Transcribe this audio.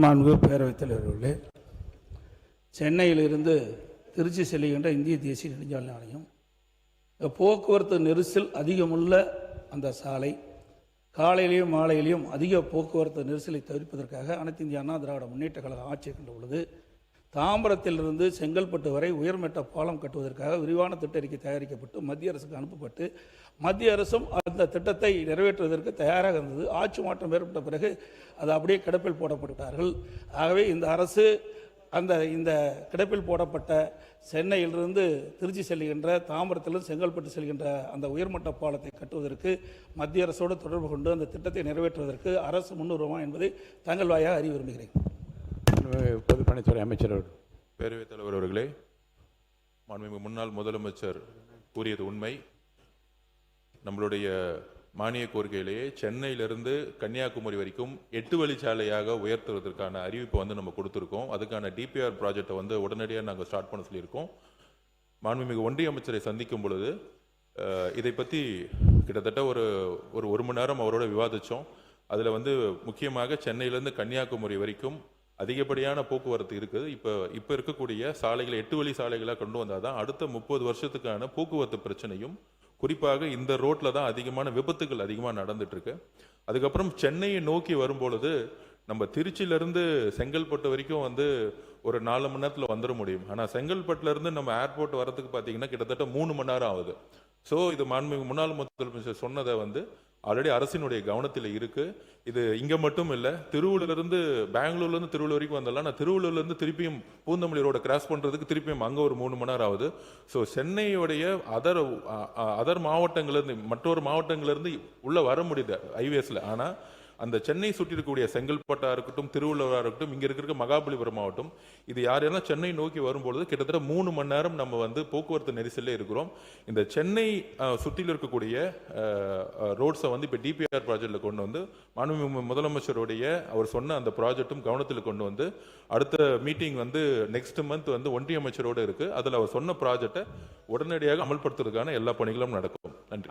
மாண்புமிகு பேரவைத் தலைவர்களே, சென்னையிலிருந்து திருச்சி செல்லுகின்ற இந்திய தேசிய நெடுஞ்சாலை ஆணையம் போக்குவரத்து நெரிசல் அதிகமுள்ள அந்த சாலை, காலையிலையும் மாலையிலையும் அதிக போக்குவரத்து நெரிசலை தவிர்ப்பதற்காக அனைத்து இந்திய அண்ணா திராவிட முன்னேற்ற கழகம் ஆட்சி கண்ட பொழுது தாம்பரத்திலிருந்து செங்கல்பட்டு வரை உயர்மட்ட பாலம் கட்டுவதற்காக விரிவான திட்ட அறிக்கை தயாரிக்கப்பட்டு மத்திய அரசுக்கு அனுப்பப்பட்டு மத்திய அரசும் அந்த திட்டத்தை நிறைவேற்றுவதற்கு தயாராக இருந்தது. ஆட்சி மாற்றம் ஏற்பட்ட பிறகு அது அப்படியே கிடப்பில் போடப்பட்டார்கள். ஆகவே இந்த அரசு இந்த கிடப்பில் போடப்பட்ட சென்னையிலிருந்து திருச்சி செல்கின்ற தாம்பரத்திலிருந்து செங்கல்பட்டு செல்கின்ற அந்த உயர்மட்ட பாலத்தை கட்டுவதற்கு மத்திய அரசோடு தொடர்பு கொண்டு அந்த திட்டத்தை நிறைவேற்றுவதற்கு அரசு முன்னுரிமை என்பதை தங்கள் வாயாக அறிய விரும்புகிறேன். பொதுப்பணித்துறை அமைச்சர் பேரவைத் தலைவர் அவர்களே, மாண்புமிகு முன்னாள் முதலமைச்சர் கூறியது உண்மை. நம்மளுடைய மானிய கோரிக்கையிலேயே சென்னையிலிருந்து கன்னியாகுமரி வரைக்கும் 8 வழிச்சாலையாக உயர்த்துவதற்கான அறிவிப்பை நம்ம கொடுத்துருக்கோம். அதுக்கான டிபிஆர் ப்ராஜெக்டை உடனடியாக நாங்கள் ஸ்டார்ட் பண்ண சொல்லியிருக்கோம். மாண்புமிகு ஒன்றிய அமைச்சரை சந்திக்கும் பொழுது இதை பற்றி கிட்டத்தட்ட ஒரு மணி நேரம் அவரோட விவாதித்தோம். அதில் முக்கியமாக சென்னையிலேருந்து கன்னியாகுமரி வரைக்கும் அதிகப்படியான போக்குவரத்து இருக்குது. இப்போ இருக்கக்கூடிய சாலைகளை 8 வழி சாலைகளாக கொண்டு வந்தால் தான் அடுத்த 30 வருஷத்துக்கான போக்குவரத்து பிரச்சனையும், குறிப்பாக இந்த ரோட்டில் தான் அதிகமான விபத்துகள் அதிகமாக நடந்துட்டுருக்கு. அதுக்கப்புறம் சென்னையை நோக்கி வரும்பொழுது நம்ம திருச்சியிலேருந்து செங்கல்பட்டு வரைக்கும் ஒரு 4 மணி நேரத்தில் வந்துட முடியும். ஆனால் செங்கல்பட்டுலேருந்து நம்ம ஏர்போர்ட் வரதுக்கு பார்த்தீங்கன்னா கிட்டத்தட்ட 3 மணி நேரம் ஆகுது. ஸோ இது முன்னாள் முதலமைச்சர் சொன்னதை ஆல்ரெடி அரசினுடைய கவனத்தில் இருக்கு. இது இங்கே மட்டும் இல்லை, திருவள்ளூர்லேருந்து பெங்களூர்லேருந்து திருவள்ளூர் வரைக்கும் வந்தாலும் நான் திருவள்ளூர்லேருந்து திருப்பியும் பூந்தமல்லி ரோட கிராஸ் பண்ணுறதுக்கு திருப்பியும் அங்கே ஒரு 3 மணி நேரம் ஆகுது. ஸோ சென்னையுடைய அதர் மாவட்டங்கள்லேருந்து மற்றொரு மாவட்டங்கள்லேருந்து உள்ளே வர முடியுது ஹைவேஸில். ஆனால் அந்த சென்னை சுற்றி இருக்கக்கூடிய செங்கல்பட்டாக இருக்கட்டும், திருவள்ளூராக இருக்கட்டும், இங்கே இருக்கிற மகாபலிபுரம் மாவட்டம், இது யாரெல்லாம் சென்னை நோக்கி வரும்பொழுது கிட்டத்தட்ட 3 மணி நேரம் நம்ம போக்குவரத்து நெரிசலே இருக்கிறோம். இந்த சென்னை சுற்றியில் இருக்கக்கூடிய ரோட்ஸை இப்போ டிபிஆர் ப்ராஜெக்டில் கொண்டு மாண்புமிகு முதலமைச்சருடைய அவர் சொன்ன அந்த ப்ராஜெக்டும் கவனத்தில் கொண்டு அடுத்த மீட்டிங் நெக்ஸ்ட் மந்த் ஒன்றிய அமைச்சரோடு இருக்குது. அதில் அவர் சொன்ன ப்ராஜெக்டை உடனடியாக அமல்படுத்துறதுக்கான எல்லா பணிகளும் நடக்கும். நன்றி.